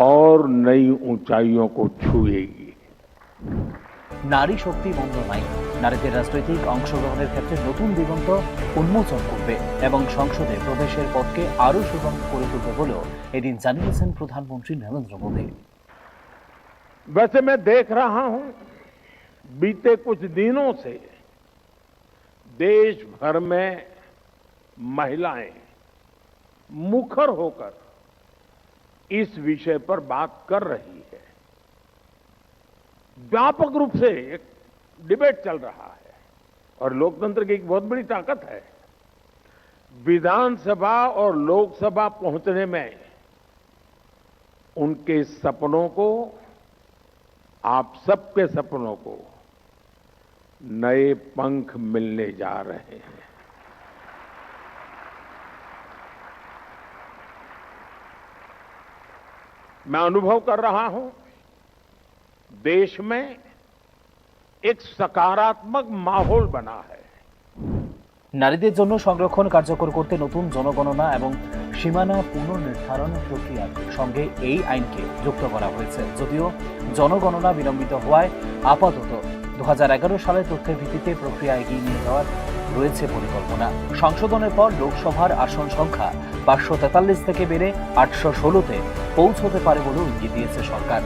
और नई ऊंचाइयों को छुएगी। নারী শক্তি মন্ত্রণ আইন নারীদের রাজনৈতিক অংশগ্রহণের ক্ষেত্রে নতুন দিগন্ত উন্মোচন করবে এবং সংসদে প্রবেশের পথকে আরো সুগম করে তুলবে বলেও এদিন জানিয়েছেন প্রধানমন্ত্রী নরেন্দ্র মোদী। वैसे मैं देख रहा हूं बीते कुछ दिनों से देश भर में महिलाएं मुखर होकर इस विषय पर बात कर रही है। व्यापक रूप से एक डिबेट चल रहा है और लोकतंत्र की एक बहुत बड़ी ताकत है। विधानसभा और लोकसभा पहुंचने में उनके सपनों को, आप सबके सपनों को नए पंख मिलने जा रहे हैं। मैं अनुभव कर रहा हूं देश में एक सकारात्मक माहौल बना है। নারীদের জন্য সংরক্ষণ কার্যকর করতে নতুন জনগণনা এবং সীমানা পুনর্নির্ধারণ প্রক্রিয়ার সঙ্গে এই আইনকে যুক্ত করা হয়েছে। যদিও জনগণনা বিলম্বিত হওয়ায় আপাতত 2011 সালের তথ্যের ভিত্তিতে প্রক্রিয়া এগিয়ে নিয়ে যাওয়ার রয়েছে পরিকল্পনা। সংশোধনের পর লোকসভার আসন সংখ্যা 543 থেকে বেড়ে 816-তে পৌঁছতে পারে বলেও ইঙ্গিত দিয়েছে সরকার।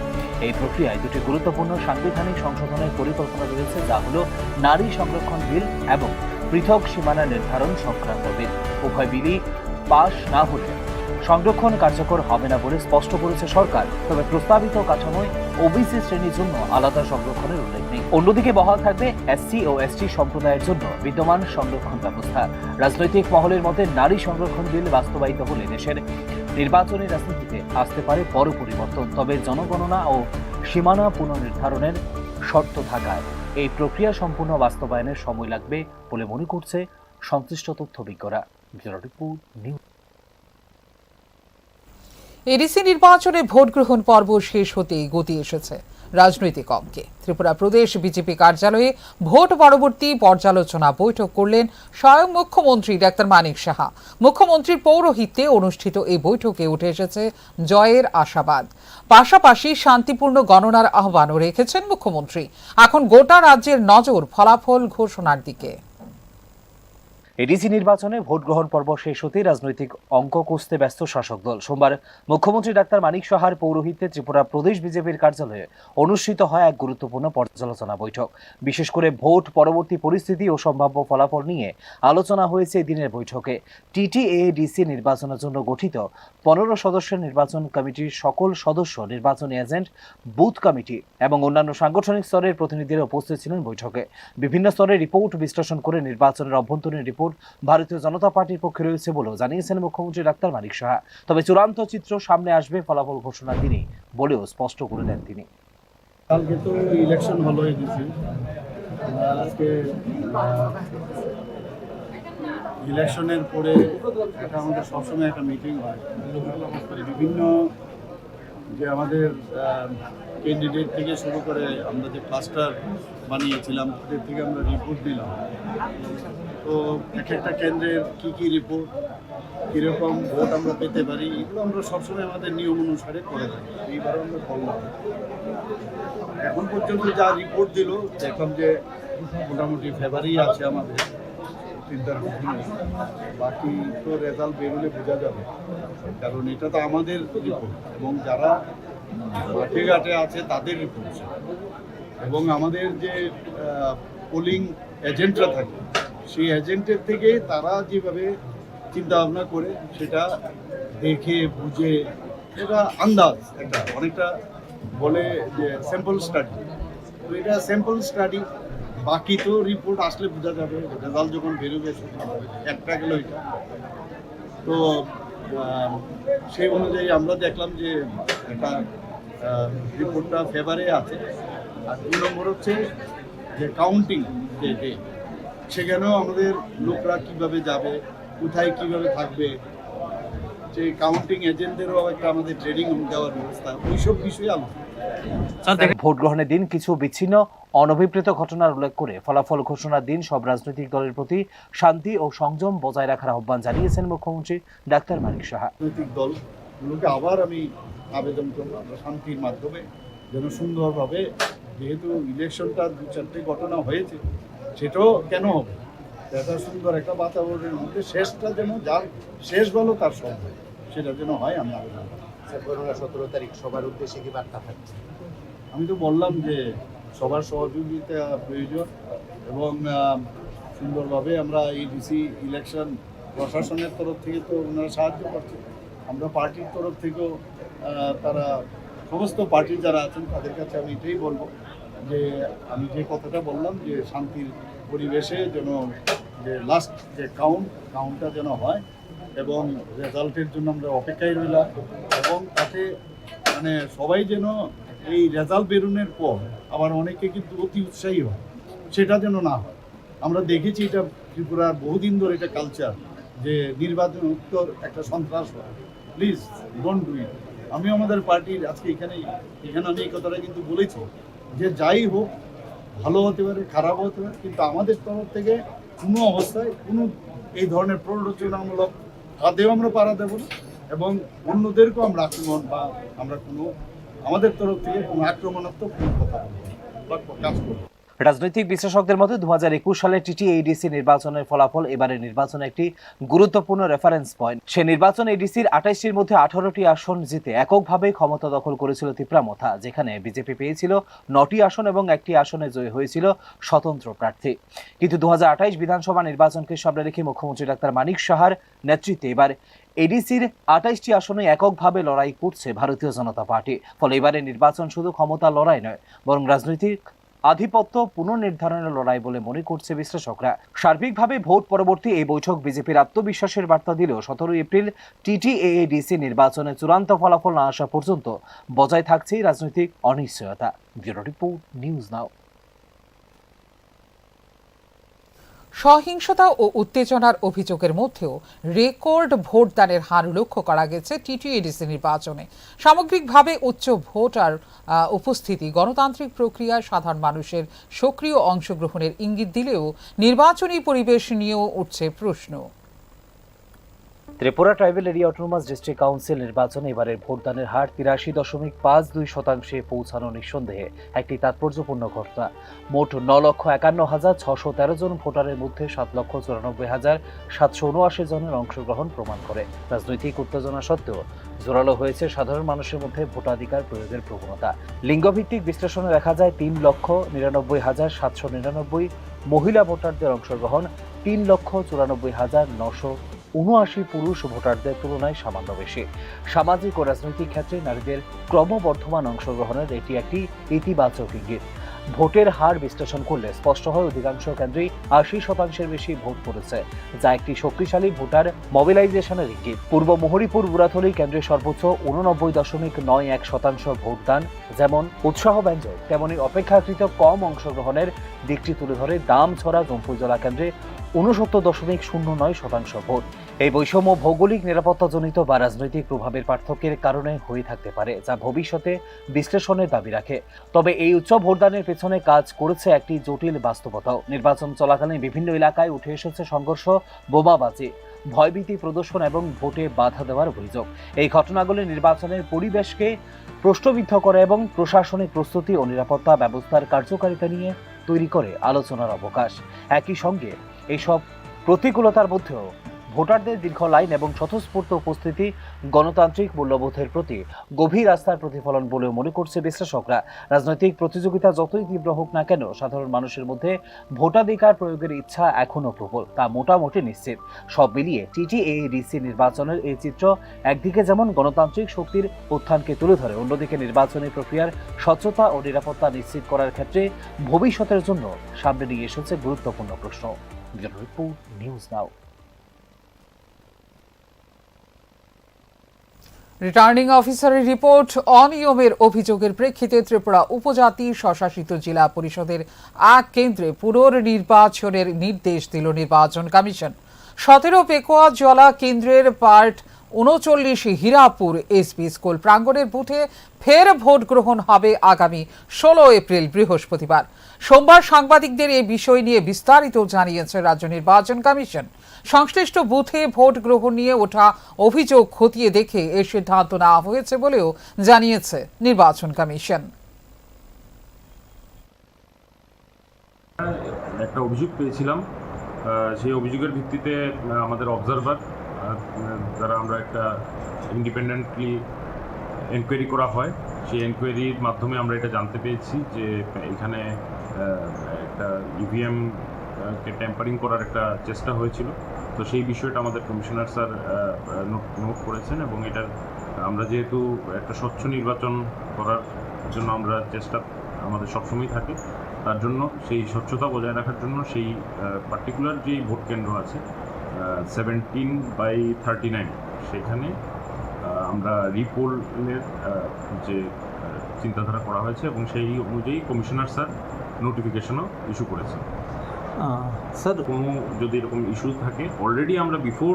এই প্রক্রিয়ায় দুটি গুরুত্বপূর্ণ সাংবিধানিক সংশোধনের পরিকল্পনা রয়েছে, যা হলো নারী সংরক্ষণ বিল এবং পৃথক সীমানা নির্ধারণ সংক্রান্ত বিল। উভয় বিলই পাশ না হলে সংরক্ষণ কার্যকর হবে না বলে স্পষ্ট করেছে সরকার। তবে প্রস্তাবিত কাঠামোয় ওবিসি শ্রেণীর জন্য আলাদা সংরক্ষণের উল্লেখ নেই। অন্যদিকে বহাল থাকবে এসসি ও এসটি সম্প্রদায়ের জন্য বিদ্যমান সংরক্ষণ ব্যবস্থা। রাজনৈতিক মহলের মতে নারী সংরক্ষণ বিল বাস্তবায়িত হলে দেশের নির্বাচনী রাজনীতিতে আসতে পারে বড় পরিবর্তন। তবে জনগণনা ও সীমানা পুনর্নির্ধারণের শর্ত থাকায় এই প্রক্রিয়া সম্পূর্ণ বাস্তবায়নের সময় লাগবে বলে মনে করছে সংশ্লিষ্ট তথ্যবিজ্ঞরা। Bureau report, news. এডিসি নির্বাচনে ভোট গ্রহণ পর্ব শেষ হতেই গতি এসেছে রাজনৈতিক অঙ্কে। ত্রিপুরা প্রদেশ বিজেপি কার্যালয়ে ভোট পরবর্তী পর্যালোচনা বৈঠক করলেন স্বয়ং মুখ্যমন্ত্রী ডাক্তার মানিক সাহা। মুখ্যমন্ত্রীর পৌরোহিত্যে অনুষ্ঠিত এই বৈঠকে উঠে এসেছে জয়ের আশাবাদ। পাশাপাশি শান্তিপূর্ণ গণনার আহ্বানও রেখেছেন মুখ্যমন্ত্রী। এখন গোটা রাজ্যের নজর ফলাফল ঘোষণার দিকে। এডিসি নির্বাচনে ভোট গ্রহণ পর্ব শেষ হতেই রাজনৈতিক অঙ্ক কষতে ব্যস্ত শাসক দল। সোমবার মুখ্যমন্ত্রী ডাক্তার মানিক সাহার পৌরোহিত্যে ত্রিপুরা প্রদেশ বিজেপির কার্যালয়ে অনুষ্ঠিত হয় এক গুরুত্বপূর্ণ পর্যালোচনা বৈঠক। বিশেষ করে ভোট পরবর্তী পরিস্থিতি ও সম্ভাব্য ফলাফল নিয়ে আলোচনা হয়েছে এই দিনের বৈঠকে। টিটিএডিসি নির্বাচনের জন্য গঠিত 15 সদস্যের নির্বাচন কমিটির সকল সদস্য, নির্বাচনী এজেন্ট, বুথ কমিটি এবং অন্যান্য সাংগঠনিক স্তরের প্রতিনিধিরা উপস্থিত ছিলেন বৈঠকে। বিভিন্ন স্তরের রিপোর্ট বিশ্লেষণ করে নির্বাচনের অভ্যন্তরীণ রিপোর্ট ভারতীয় জনতা পার্টির পক্ষে রয়েছে বলেও জানিয়েছেন মুখ্যমন্ত্রী ডাক্তার মানিক সাহা। তবে চূড়ান্ত চিত্র সামনে আসবে ফলাফল ঘোষণার দিনই বলেও স্পষ্ট করে দেন তিনি। কালকে তো ইলেকশন হলো এডিসি, আজকে ইলেকশনের পরে একটা আমাদের সবসময় একটা মিটিং হয়। বিভিন্ন যে আমাদের ক্যান্ডিডেট থেকে শুরু করে আমরা যে ক্লাস্টার বানিয়েছিলাম তাদের থেকে আমরা রিপোর্ট দিলাম। তো এক একটা কেন্দ্রের কী রিপোর্ট, কীরকম ভোট আমরা পেতে পারি, এগুলো আমরা সবসময় আমাদের নিয়ম অনুসারে করে থাকি। এইবারও আমরা করলাম। এখন পর্যন্ত যা রিপোর্ট দিল দেখলাম যে মোটামুটি ফেভারই আছে আমাদের চিন্তার বিভিন্ন। বাকি তো রেজাল্ট বেরোলে বোঝা যাবে, কারণ এটা তো আমাদের রিপোর্ট এবং যারা মাঠে ঘাটে আছে তাদের রিপোর্ট এবং আমাদের যে পোলিং এজেন্টরা থাকে সেই এজেন্টের থেকে তারা যেভাবে চিন্তা ভাবনা করে সেটা দেখে বুঝে, এটা আন্দাজ একটা অনেকটা বলে যে স্যাম্পল স্টাডি। তো এটা স্যাম্পল স্টাডি, বাকি তো রিপোর্ট আসলে বোঝা যাবে, রেজাল্ট যখন বেরোবে একটা গেল এটা। তো সেই অনুযায়ী আমরা দেখলাম যে একটা রিপোর্টটা ফেভারে আছে। আর 2 নম্বর হচ্ছে যে কাউন্টিং যে ডে, সেখানেও আমাদের লোকরা কিভাবে যাবে, কোথায় কিভাবে থাকবে, যে কাউন্টিং এজেন্টদেরও একটা আমাদের ট্রেনিং দেওয়ার ব্যবস্থা, ওইসব বিষয়ে আলোচনা। ভোট গ্রহণের দিন কিছু বিচ্ছিন্ন অনভিপ্রেত ঘটনার উল্লেখ করে ফলাফল ঘোষণার দিন সব রাজনৈতিক দলের প্রতি শান্তি ও সংযম বজায় রাখার আহ্বান জানিয়েছেন মুখ্যমন্ত্রী ডাক্তার মানিক সাহা। রাজনৈতিক দলগুলোকে আবার আমি আবেদন করব আমরা শান্তির মাধ্যমে যেন সুন্দরভাবে, যেহেতু ইলেকশনটা 2-4টে ঘটনা হয়েছে, সেটাও কেন হবে, একটা সুন্দর একটা বাতাবরণের মধ্যে শেষটা যেন যার শেষ বলো তার সব হয়, সেটা যেন হয় আমি আবেদন করব। 17 তারিখ সবার উদ্দেশ্যে কি বার্তা থাকছে? আমি তো বললাম যে সবার সহযোগিতা প্রয়োজন এবং সুন্দরভাবে আমরা এই ডিসি ইলেকশন প্রশাসনের তরফ থেকে তো ওনারা সাহায্য করছে, আমরা পার্টির তরফ থেকেও তারা সমস্ত পার্টি যারা আছেন তাদের কাছে আমি এটাই বলবো যে আমি যে কথাটা বললাম যে শান্তির পরিবেশে যেন যে লাস্ট যে কাউন্টটা যেন হয় এবং রেজাল্টের জন্য আমরা অপেক্ষায় রইলাম এবং তাতে মানে সবাই যেন এই রেজাল্ট বেরোনোর পর আবার অনেকে কিন্তু অতি উৎসাহী হয়, সেটা যেন না হয়। আমরা দেখেছি এটা ত্রিপুরার বহুদিন ধরে এটা কালচার যে নির্বাচন উত্তর একটা সন্ত্রাস হয়, প্লিজ ডোন্ট ডু ইট। আমি আমাদের পার্টির আজকে এখানে আমি এই কথাটা কিন্তু বলেছি যে যাই হোক, ভালো হতে পারে খারাপ হতে পারে, কিন্তু আমাদের তরফ থেকে কোনো অবস্থায় কোনো এই ধরনের প্ররোচনামূলক কাজেও আমরা পাড়া দেবো না এবং অন্যদেরকেও আমরা আক্রমণ বা আমরা কোনো আমাদের তরফ থেকে কোনো আক্রমণাত্মক কোনো কথা বলবো বা কাজ করবো। রাজনৈতিক বিশ্লেষকদের মতে 2021 সালে টিটিএডিসি নির্বাচনের ফলাফল এবারের নির্বাচনে একটি গুরুত্বপূর্ণ রেফারেন্স পয়েন্ট। সে নির্বাচন এডিসির 28টির মধ্যে 18টি আসন জিতে এককভাবে ক্ষমতা দখল করেছিল তিপ্রামথা, যেখানে বিজেপি পেয়েছিল 9টি আসন এবং একটি আসনে জয়ী হয়েছিল স্বতন্ত্র প্রার্থী। কিন্তু 2028 বিধানসভা নির্বাচনকে সামনে রেখে মুখ্যমন্ত্রী ডাক্তার মানিক সাহার নেতৃত্বে এবার এডিসির 28টি আসনে এককভাবে লড়াই করছে ভারতীয় জনতা পার্টি। ফলে এবারের নির্বাচন শুধু ক্ষমতা লড়াই নয়, বরং রাজনৈতিক আধিপত্য পুনর্নির্ধারণের লড়াই বলে মনে করছে বিশ্লেষকরা। সার্বিকভাবে ভোট পরবর্তী এই বৈঠক বিজেপির আত্মবিশ্বাসের বার্তা দিলেও 17 এপ্রিল টিটিএডিসি নির্বাচনে চূড়ান্ত ফলাফল না আসা পর্যন্ত বজায় থাকছে রাজনৈতিক অনিশ্চয়তা। Bureau report, news now. সহিংসতা ও উত্তেজনার অভিযোগের মধ্যেও রেকর্ড ভোটদানের হার লক্ষ্য করা গেছে টিটিএডিসি নির্বাচনে। সামগ্রিকভাবে উচ্চ ভোটার উপস্থিতি গণতান্ত্রিক প্রক্রিয়ায় সাধারণ মানুষের সক্রিয় অংশগ্রহণের ইঙ্গিত দিলেও নির্বাচনী পরিবেশ নিয়েও উঠছে প্রশ্ন। Tripura tribal area autonomous district council নির্বাচনে এবারের ভোটদানের হার 83.52% পৌঁছানো নিঃসন্দেহে একটি তাৎপর্যপূর্ণ ঘটনা। মোট 9,51,613 জন ভোটারের মধ্যে 7,94,779 জনের অংশগ্রহণ প্রমাণ করে। রাজনৈতিক উত্তেজনা সত্ত্বেও জোরালো হয়েছে সাধারণ মানুষের মধ্যে ভোটাধিকার প্রয়োগের প্রবণতা। লিঙ্গভিত্তিক বিশ্লেষণে দেখা যায় 3,99,799 মহিলা ভোটারদের অংশগ্রহণ 3,94,979 পুরুষ ভোটারদের তুলনায় সামান্য বেশি। সামাজিক ও রাজনৈতিক ক্ষেত্রে নারীদের ক্রমবর্ধমান অংশগ্রহণের এটি একটি ইতিবাচক ইঙ্গিত। ভোটের হার বিশ্লেষণ করলে স্পষ্ট হয় অধিকাংশ কেন্দ্রেই 80% বেশি ভোট পড়েছে, যা একটি শক্তিশালী ভোটার মোবিলাইজেশনের ইঙ্গিত। পূর্ব মোহরিপুর বুড়াথলি কেন্দ্রে সর্বোচ্চ 89.91% ভোটদান যেমন উৎসাহব্যঞ্জক, তেমনি অপেক্ষাকৃত কম অংশগ্রহণের দিকটি তুলে ধরে দামছড়া জম্পুজলা কেন্দ্রে 69.09% ভোট। এই বৈষম্য ভৌগোলিক নিরাপত্তাজনিত বা রাজনৈতিক প্রভাবের পার্থক্যের কারণে হয়ে থাকতে পারে, যা ভবিষ্যতে বিশ্লেষণের দাবি রাখে। তবে এই উচ্চ ভোটদানের পেছনে কাজ করেছে একটি জটিল বাস্তবতাও। নির্বাচন চলাকালীন বিভিন্ন এলাকায় উঠে এসেছে সংঘর্ষ, বোমাবাজি, ভয়ভীতি প্রদর্শন এবং ভোটে বাধা দেওয়ার অভিযোগ। এই ঘটনাগুলি নির্বাচনের পরিবেশকে প্রশ্নবিদ্ধ করে এবং প্রশাসনিক প্রস্তুতি ও নিরাপত্তা ব্যবস্থার কার্যকারিতা নিয়ে তৈরি করে আলোচনার অবকাশ। একই সঙ্গে এইসব প্রতিকূলতার মধ্যেও ভোটারদের দীর্ঘ লাইন এবং স্বতঃস্ফূর্ত উপস্থিতি গণতান্ত্রিক মূল্যবোধের প্রতি গভীর আস্থার প্রতিফলন বলেও মনে করছে বিশ্লেষকরা। রাজনৈতিক প্রতিযোগিতা যতই তীব্র হোক না কেন, সাধারণ মানুষের মধ্যে ভোটাধিকার প্রয়োগের ইচ্ছা এখনো প্রবল, তা মোটামুটি নিশ্চিত। সব মিলিয়ে টিটিএডিসি নির্বাচনের এই চিত্র একদিকে যেমন গণতান্ত্রিক শক্তির উত্থানকে তুলে ধরে, অন্যদিকে নির্বাচনী প্রক্রিয়ার স্বচ্ছতা ও নিরাপত্তা নিশ্চিত করার ক্ষেত্রে ভবিষ্যতের জন্য সামনে নিয়ে এসেছে গুরুত্বপূর্ণ প্রশ্ন। Bureau report, news now. Returning অফিসারের রিপোর্ট, অনিয়মের অভিযোগের প্রেক্ষিতে ত্রিপুরা উপজাতি স্বশাসিত জেলা পরিষদের এক কেন্দ্রে পুনর্নির্বাচনের নির্দেশ দিল নির্বাচন কমিশন। 17 পেকুয়া জলা কেন্দ্রের পার্ট 39 হীরাপুর এসপি স্কুল প্রাঙ্গণের বুথে ফের ভোট গ্রহণ হবে আগামী 16 এপ্রিল বৃহস্পতিবার। সোমবার সাংবাদিকদের এই বিষয় নিয়ে বিস্তারিত জানিয়েছে রাজ্য নির্বাচন কমিশন। সংশ্লিষ্ট বুথে ভোট গ্রহণ নিয়ে ওঠা অভিযোগ খতিয়ে দেখে এ সিদ্ধান্ত নেওয়া হয়েছে বলেও জানিয়েছে নির্বাচন কমিশন। একটা অভিযোগ পেয়েছিলাম, সেই অভিযোগের ভিত্তিতে আমাদের অবজারভার যারা আমরা একটা ইন্ডিপেন্ডেন্টলি এনকোয়ারি করা হয়, সেই এনকোয়ারির মাধ্যমে আমরা এটা জানতে পেরেছি যে এখানে একটা ইভিএম কে ট্যাম্পারিং করার একটা চেষ্টা হয়েছিল। তো সেই বিষয়টা আমাদের কমিশনার স্যার নোট করেছেন এবং এটার আমরা যেহেতু একটা স্বচ্ছ নির্বাচন করার জন্য আমরা চেষ্টা আমাদের সবসময় থাকে, তার জন্য সেই স্বচ্ছতা বজায় রাখার জন্য সেই পার্টিকুলার যেই ভোট কেন্দ্র আছে 17/39 সেখানে আমরা রিপোলের যে চিন্তাধারা করা হয়েছে এবং সেই অনুযায়ী কমিশনার স্যার নোটিফিকেশনও ইস্যু করেছেন। স্যার, কোনো যদি এরকম ইস্যু থাকে অলরেডি আমরা before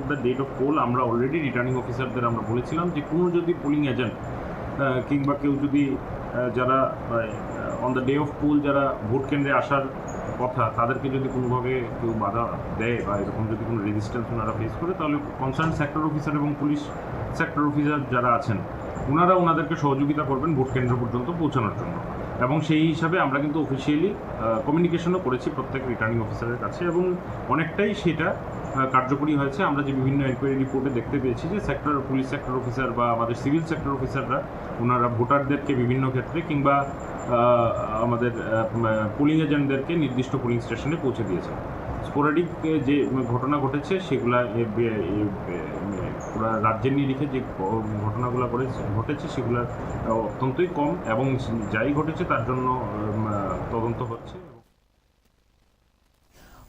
the date of poll আমরা অলরেডি রিটার্নিং অফিসারদের আমরা বলেছিলাম যে কোনো যদি পোলিং এজেন্ট কিংবা কেউ যদি যারা on the day of poll যারা ভোট কেন্দ্রে আসার কথা তাদেরকে যদি কোনোভাবে কেউ বাধা দেয় বা এরকম যদি কোনো রেজিস্ট্যান্স ওনারা ফেস করে, তাহলে কনসার্ন সেক্টর অফিসার এবং পুলিশ সেক্টর অফিসার যারা আছেন ওনারা ওনাদেরকে সহযোগিতা করবেন ভোট কেন্দ্র পর্যন্ত পৌঁছানোর জন্য। এবং সেই হিসাবে আমরা কিন্তু অফিসিয়ালি কমিউনিকেশনও করেছি প্রত্যেক রিটার্নিং অফিসারের কাছে এবং অনেকটাই সেটা কার্যকরী হয়েছে। আমরা যে বিভিন্ন এনকোয়ারি রিপোর্টে দেখতে পেয়েছি যে পুলিশ সেক্টর অফিসার বা আমাদের সিভিল সেক্টর অফিসাররা ওনারা ভোটারদেরকে বিভিন্ন ক্ষেত্রে কিংবা আমাদের পোলিং এজেন্টদেরকে নির্দিষ্ট পোলিং স্টেশনে পৌঁছে দিয়েছেন। স্পোরাডিক যে ঘটনা ঘটেছে সেগুলা পুরো রাজ্যের নিরিখে যে ঘটনাগুলো ঘটেছে সেগুলো অত্যন্তই কম এবং যাই ঘটেছে তার জন্য তদন্ত হচ্ছে।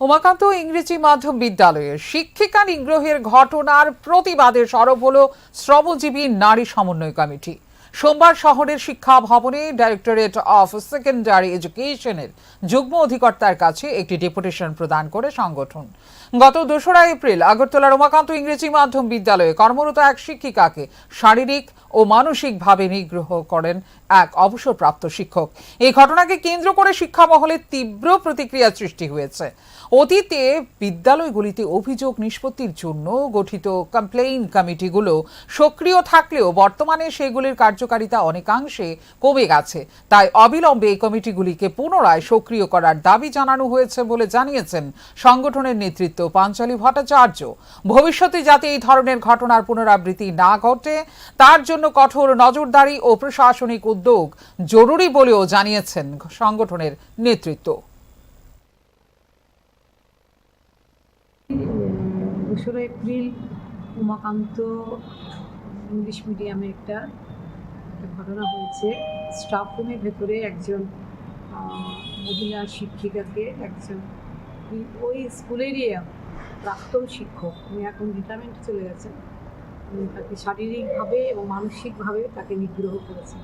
উমাকান্ত ইংরেজি মাধ্যম বিদ্যালয়ে শিক্ষিকা নিগ্রহের ঘটনার প্রতিবাদে সরব হল শ্রমজীবী নারী সমন্বয় কমিটি। সোমবার শহরের শিক্ষা ভবনে ডাইরেক্টরেট অফ সেকেন্ডারি এডুকেশনের যুগ্ম অধিকর্তার কাছে একটি ডেপুটেশন প্রদান করে সংগঠন গত 2রা এপ্রিল আগরতলার উমাকান্ত ইংরেজি মাধ্যম বিদ্যালয়ে কর্মরত এক শিক্ষিকাকে শারীরিক ও মানসিকভাবে নিগ্রহ করেন এক অবসরপ্রাপ্ত শিক্ষক। এই ঘটনাকে কেন্দ্র করে শিক্ষা মহলে তীব্র প্রতিক্রিয়া সৃষ্টি হয়েছে। অতীতে বিদ্যালয়গুলিতে অভিযোগ নিষ্পত্তির জন্য গঠিত কমপ্লেইন কমিটিগুলো সক্রিয় থাকলেও বর্তমানে সেগুলির কার্যকারিতা অনেকাংশে কমে গেছে। তাই অবিলম্বে এই কমিটিগুলিকে পুনরায় সক্রিয় করার দাবি জানানো হয়েছে বলে জানিয়েছেন সংগঠনের নেতৃত্ব পাঞ্চালী ভট্টাচার্য। ভবিষ্যতে যাতে এই ধরনের ঘটনার পুনরাবৃত্তি না ঘটে তার জন্য কঠোর নজরদারি ও প্রশাসনিক উদ্যোগ জরুরি বলেও জানিয়েছেন সংগঠনের নেতৃত্ব। 2রা এপ্রিল উমাকান্ত ইংলিশ মিডিয়ামে একটা ঘটনা হয়েছে। স্টাফ রুমের ভেতরে একজন মহিলা শিক্ষিকাকে একজন ওই স্কুলেরই প্রাক্তন শিক্ষক, উনি এখন রিটায়ারমেন্টে চলে গেছেন, তাকে শারীরিকভাবে এবং মানসিকভাবে তাকে নিগ্রহ করেছে।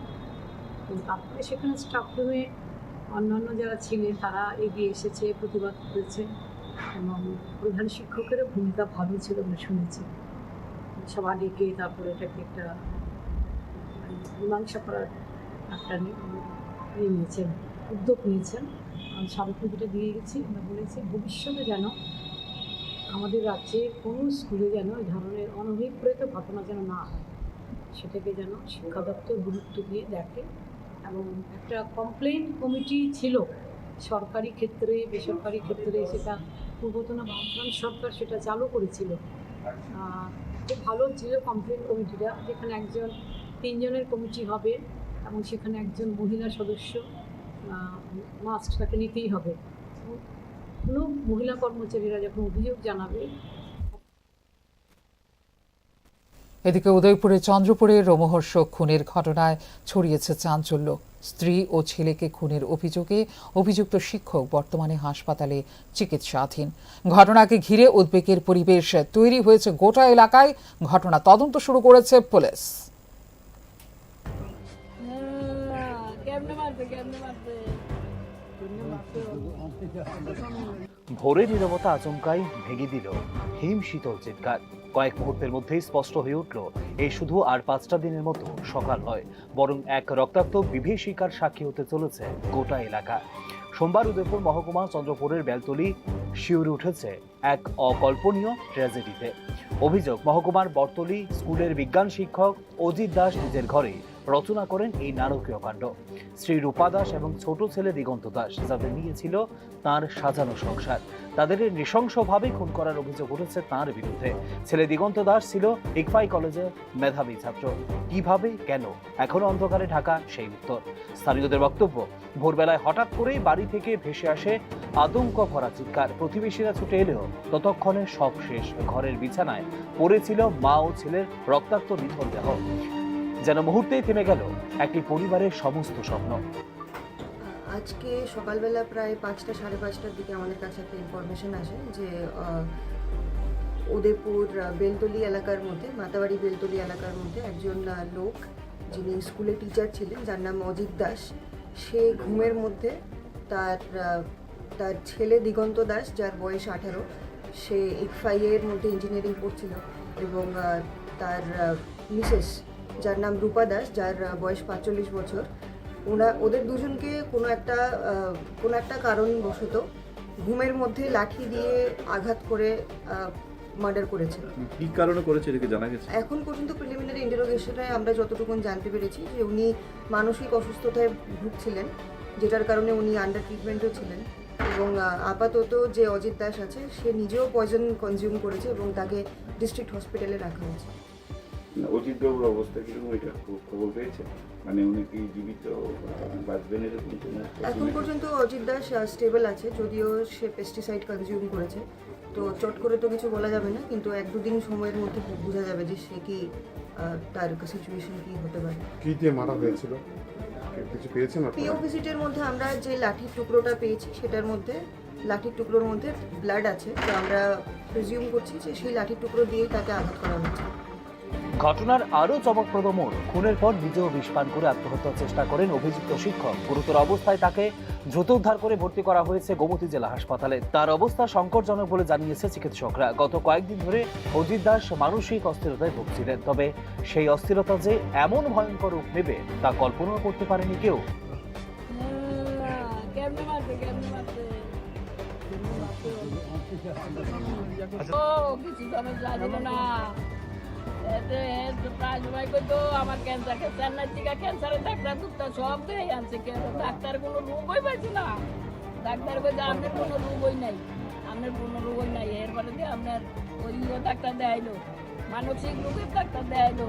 তো তারপরে সেখানে স্টাফ রুমে অন্যান্য যারা ছিলেন তারা এগিয়ে এসেছে, প্রতিবাদ করেছে এবং প্রধান শিক্ষকেরও ভূমিকা ভালো ছিল আমরা শুনেছি। সভা ডেকে তারপরে এটাকে একটা মীমাংসা করার একটা নিয়েছেন, উদ্যোগ নিয়েছেন। স্মারকলিপিটা দিয়ে গেছি, আমরা বলেছি ভবিষ্যতে যেন আমাদের রাজ্যে কোনো স্কুলে যেন এই ধরনের অনভিপ্রেত ঘটনা যেন না হয়, সেটাকে যেন শিক্ষা দপ্তর গুরুত্ব দিয়ে দেখে। এবং একটা কমপ্লেইন কমিটি ছিল সরকারি ক্ষেত্রে বেসরকারি ক্ষেত্রে, সেটা পূর্বতন বামফ্রন্ট সরকার সেটা চালু করেছিল। খুব ভালো ছিল কমপ্লেইন কমিটিটা, যেখানে 3 জনের কমিটি হবে এবং সেখানে একজন মহিলা সদস্য মাস্ট তাকে নিতেই হবে। কোনো মহিলা কর্মচারীরা যখন অভিযোগ জানাবে। এদিকে উদয়পুরে চন্দ্রপুরে রোমহর্ষক খুনের ঘটনায় ছড়িয়েছে চাঞ্চল্য। স্ত্রী ও ছেলেকে খুনের অভিযোগে অভিযুক্ত শিক্ষক বর্তমানে হাসপাতালে চিকিৎসাধীন। ঘটনাকে ঘিরে উদ্বেগের পরিবেশ তৈরি হয়েছে গোটা এলাকায়। ঘটনা তদন্ত শুরু করেছে পুলিশ। ভোরের নীরবতা আচমকাই ভেঙে দিল হিম শীতল চিৎকার। কয়েক মুহূর্তের মধ্যেই স্পষ্ট হয়ে উঠল এই শুধু আর 5টা দিনের মতো সকাল নয়, বরং এক রক্তাক্ত বিভীষিকার সাক্ষী হতে চলেছে গোটা এলাকা। সোমবার উদয়পুর মহকুমা চন্দ্রপুরের বেলতলি শিউরে উঠেছে এক অকল্পনীয় ট্র্যাজেডিতে। অভিযোগ, মহকুমার বর্তলি স্কুলের বিজ্ঞান শিক্ষক অজিত দাস নিজের ঘরে রচনা করেন এই নারকীয় কাণ্ড। শ্রী রূপা দাস এবং ছোট ছেলে দিগন্ত দাস, যাদের নিয়ে ছিল তাঁর সাজানো সংসার, তাদের নৃশংসভাবে খুন করার অভিযোগ উঠেছে তাঁর বিরুদ্ধে। ছেলে দিগন্ত দাস ছিল ইকফাই কলেজের মেধাবী ছাত্র। কিভাবে, কেন, এখনো অন্ধকারে ঢাকা সেই উত্তর। স্থানীয়দের বক্তব্য, ভোরবেলায় হঠাৎ করেই বাড়ি থেকে ভেসে আসে আতঙ্ক ভরা চিৎকার। প্রতিবেশীরা ছুটে এলেও ততক্ষণে সব শেষ। ঘরের বিছানায় পড়েছিল মা ও ছেলের রক্তাক্ত নিথর দেহ। যেন মুহূর্তেই থেমে গেল একটি পরিবারের সমস্ত স্বপ্ন। আজকে সকালবেলা প্রায় 5টা সাড়ে 5টার দিকে আমাদের কাছে একটা ইনফরমেশন আসে যে উদয়পুর বেলতলি এলাকার মধ্যে, মাতাবাড়ি বেলতলি এলাকার মধ্যে একজন লোক, যিনি স্কুলে টিচার ছিলেন, যার নাম অজিত দাস, সে ঘুমের মধ্যে তার ছেলে দিগন্ত দাস, যার বয়স 18, সে ইকফাইয়ের মধ্যে ইঞ্জিনিয়ারিং পড়ছিল, এবং তার মিসেস, যার নাম রূপা দাস, যার বয়স 45 বছর, ওদের দুজনকে কোনো একটা কারণবশত ঘুমের মধ্যে লাঠি দিয়ে আঘাত করে মার্ডার করেছে। কী কারণে করেছে এটাকে জানা গেছে? এখন পর্যন্ত প্রিলিমিনারি ইন্টারোগেশনে আমরা যতটুকু জানতে পেরেছি যে উনি মানসিক অসুস্থতায় ভুগছিলেন, যেটার কারণে উনি আন্ডার ট্রিটমেন্টও ছিলেন, এবং আপাতত যে অজিত দাস আছে সে নিজেও পয়জন কনজিউম করেছে এবং তাকে ডিস্ট্রিক্ট হসপিটালে রাখা হয়েছে। অজিত বাবুর অবস্থা কিরকম, এটা খবর পেয়েছে? মানে উনি কি জীবিত বাঁচবেন এরকম? এখন পর্যন্ত অজিত দাস স্টেবল আছে, যদিও সে পেস্টিসাইড কনজিউম করেছে, তো চট করে তো কিছু বলা যাবে না, কিন্তু 1-2 দিন সময়ের মধ্যে বোঝা যাবে যে সে কি, তার সিচুয়েশন কি হতে পারে। কি দিয়ে মারা হয়েছিল, কিছু পেয়েছেন? পিও ভিজিটের মধ্যে আমরা যে লাঠির টুকরোটা পেয়েছি, সেটার মধ্যে লাঠির টুকরোর মধ্যে ব্লাড আছে, তো আমরা প্রিজিউম করছি যে সেই লাঠির টুকরো দিয়েই তাকে আঘাত করা হয়েছে। ঘটনার আরো চমকপ্রদ মোড়, খুনের পর নিজেও বিষ পান করে আত্মহত্যার চেষ্টা করেন অভিযুক্ত শিক্ষক। গুরুতর অবস্থায় তাকে দ্রুত উদ্ধার করে ভর্তি করা হয়েছে গোমতী জেলা হাসপাতালে। তার অবস্থা সংকটজনক বলে জানিয়েছে চিকিৎসকরা। গত কয়েকদিন ধরে অজিত দাস মানসিক অস্থিরতায় ভুগছিলেন, তবে সেই অস্থিরতা যে এমন ভয়ঙ্কর রূপ নেবে তা কল্পনাও করতে পারেনি কেউ। আমার ক্যান্সারের ডাক্তার সব দেয় আনছে, ডাক্তার কোনো রোগই পাইছে না। ডাক্তার কইছে আপনার কোনো রোগই নাই, আপনার কোনো রোগই নাই। এরপরে দিয়ে আপনার ওই ডাক্তার দেখাইলো, মানসিক রোগের ডাক্তার দেখাইলো।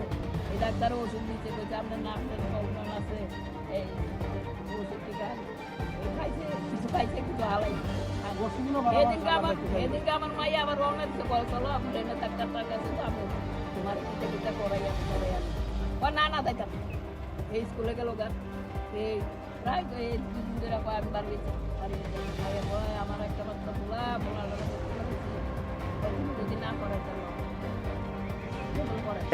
এই ডাক্তার ওষুধ দিচ্ছে, কইছে আপনার না, আপনার প্রবলেম আছে, এই ওষুধ টিকা খাইছে, কিছু খাইছে, কিছু হালাই। এদিনকে আমার মাই আবার রওনা দিচ্ছে, বল চলো আপনার ডাক্তারটার কাছে যাবো, তোমার টিকা করাই ও না দেখাম। এই স্কুলে গেল গান, এই প্রায় 2 দিন ধরে আমি বাড়ি আমার একটা বাচ্চা বলার যদি না করে।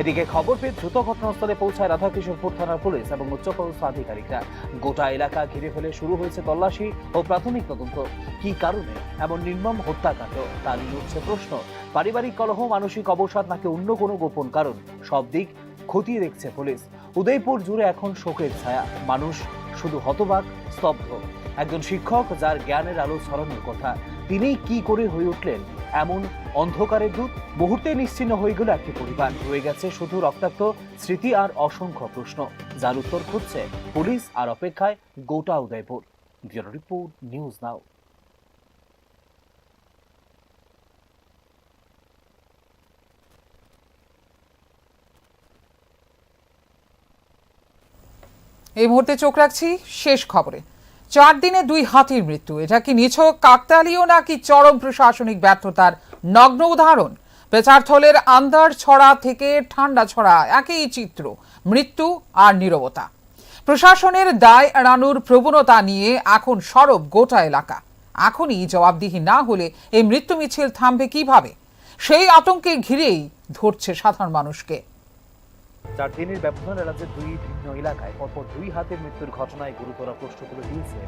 এদিকে খবর পেয়ে দ্রুত ঘটনাস্থলে পৌঁছায় রাধাকিশোরপুর থানার পুলিশ এবং উচ্চপদস্থ আধিকারিকরা। গোটা এলাকা ঘিরে ফেলে শুরু হয়েছে তল্লাশি ও প্রাথমিক তদন্ত। কি কারণে এমন নির্মম হত্যাকাণ্ড তা নিয়ে উঠছে প্রশ্ন। পারিবারিক কলহ, মানসিক অবসাদ, নাকি অন্য কোনো গোপন কারণ, সব দিক খতিয়ে দেখছে পুলিশ। উদয়পুর জুড়ে এখন শোকের ছায়া, মানুষ শুধু হতবাক, স্তব্ধ। একজন শিক্ষক যার জ্ঞানের আলো ছড়ানোর কথা, তিনি কি করে হয়ে উঠলেন এমন অন্ধকারের দূত? মুহূর্তে নিশ্চিহ্ন হয়ে গেল একটি পরিবার, রয়ে গেছে শুধু রক্তাক্ত স্মৃতি আর অসংখ্য প্রশ্ন, যার উত্তর খুঁজছে পুলিশ আর অপেক্ষায় গোটা Udaipur. Bureau report, news now. এই মুহূর্তে চোখ রাখছি শেষ খবরে। 4 দিনে 2 হাতির মৃত্যু, এটা কি নিছক কাকতালীয় নাকি চরম প্রশাসনিক ব্যর্থতার নগ্ন উদাহরণ? পেচারথলের আন্দারছড়া থেকে ঠান্ডাছড়া একই চিত্র, মৃত্যু আর নীরবতা। প্রশাসনের দায় এড়ানোর প্রবণতা নিয়ে এখন সরব গোটা এলাকা। এখনই জবাবদিহি না হলে এই মৃত্যু মিছিল থামবে কিভাবে? সেই আতঙ্কে ঘিরেই ধরছে সাধারণ মানুষকে। 4 দিনের ব্যবধানে রাজ্যের 2 ভিন্ন এলাকায় পরপর 2 হাতির মৃত্যুর ঘটনায় গুরুতর প্রশ্ন তুলে দিয়েছে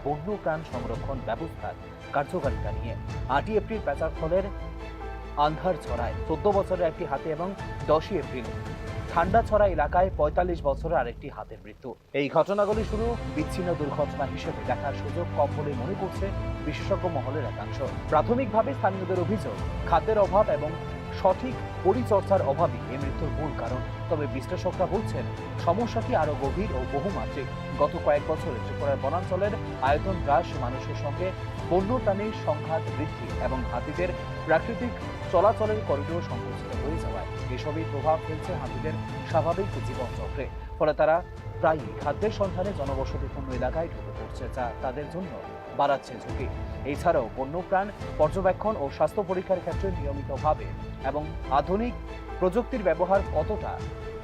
বন্যপ্রাণ সংরক্ষণ ব্যবস্থার কার্যকারিতা নিয়ে। 8 এপ্রিল পেচারথলের আন্ধারছড়ায় 14 বছরের একটি হাতি এবং 10ই এপ্রিল ঠান্ডাছড়া এলাকায় 45 বছরের আরেকটি হাতির মৃত্যু। এই ঘটনাগুলি শুধু বিচ্ছিন্ন দুর্ঘটনা হিসেবে দেখার সুযোগ কম বলে মনে করছে বিশেষজ্ঞ মহলের একাংশ। প্রাথমিকভাবে স্থানীয়দের অভিযোগ খাদ্যের অভাব এবং সঠিক পরিচর্যার অভাবই এই মৃত্যুর মূল কারণ। তবে বিশ্লেষকরা বলছেন সমস্যাটি আরো গভীর ও বহুমাত্রিক। গত কয়েক বছরে ত্রিপুরার বনাঞ্চলের আয়তন হ্রাস, মানুষের সঙ্গে বন্যপ্রাণীর সংঘাত বৃদ্ধি এবং হাতিদের প্রাকৃতিক চলাচলের করিডোর সংকুচিত হয়ে যাওয়ায় এসবই প্রভাব ফেলছে হাতিদের স্বাভাবিক জীবনচক্রে। ফলে তারা প্রায়ই খাদ্যের সন্ধানে জনবসতিপূর্ণ এলাকায় ঢুকে পড়ছে, যা তাদের জন্য বাড়াচ্ছে ঝুঁকি। এছাড়াও বন্যপ্রাণ পর্যবেক্ষণ ও স্বাস্থ্য পরীক্ষার ক্ষেত্রে নিয়মিতভাবে এবং আধুনিক প্রযুক্তির ব্যবহার কতটা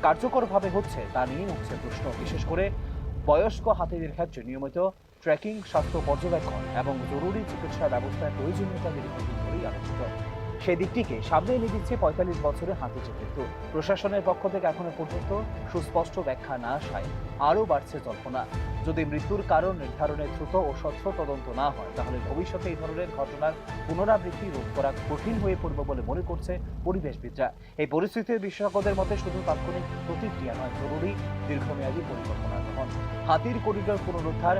কার্যকরভাবে হচ্ছে তা নিয়ে উঠছে প্রশ্ন। বিশেষ করে বয়স্ক হাতিদের ক্ষেত্রে নিয়মিত ট্র্যাকিং, স্বাস্থ্য পর্যবেক্ষণ এবং জরুরি চিকিৎসা ব্যবস্থার প্রয়োজনীয়তা দীর্ঘদিন ধরেই আলোচিত। সেই দিকটিকে সামনে এনে দিচ্ছে 45 বছরের হাতিটির মৃত্যু। প্রশাসনের পক্ষ থেকে এখনো পর্যন্ত সুস্পষ্ট ব্যাখ্যা না আসায় আরও বাড়ছে জল্পনা। যদি মৃত্যুর কারণ নির্ধারণে দ্রুত ও স্বচ্ছ তদন্ত না হয়, তাহলে ভবিষ্যতে এই ধরনের ঘটনার পুনরাবৃত্তি রোধ করা কঠিন হয়ে পড়বে বলে মনে করছে পরিবেশবিদরা। এই পরিস্থিতিতে বিশেষজ্ঞদের মতে শুধু তাৎক্ষণিক প্রতিক্রিয়া নয়, জরুরি দীর্ঘমেয়াদী পরিকল্পনা গ্রহণ। হাতির করিডোর পুনরুদ্ধার,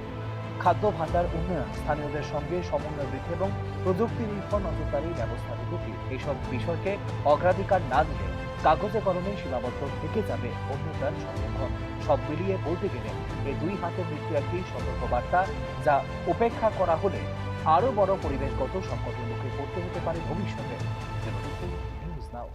খাদ্য ভাণ্ডার উন্নয়ন, স্থানীয়দের সঙ্গে সমন্বয় বৃদ্ধি এবং প্রযুক্তি নির্ভর নজরদারি ব্যবস্থার উন্নতি, এইসব বিষয়কে অগ্রাধিকার না দিলে কাগজে কলমে সীমাবদ্ধ থেকে যাবে বন্যপ্রাণ সংরক্ষণ। সব মিলিয়ে বলতে গেলে এই দুই হাতের মৃত্যু একটি সতর্কবার্তা, যা উপেক্ষা করা হলে আরও বড় পরিবেশগত সংকটের মুখে পড়তে হতে পারে ভবিষ্যতে। News now.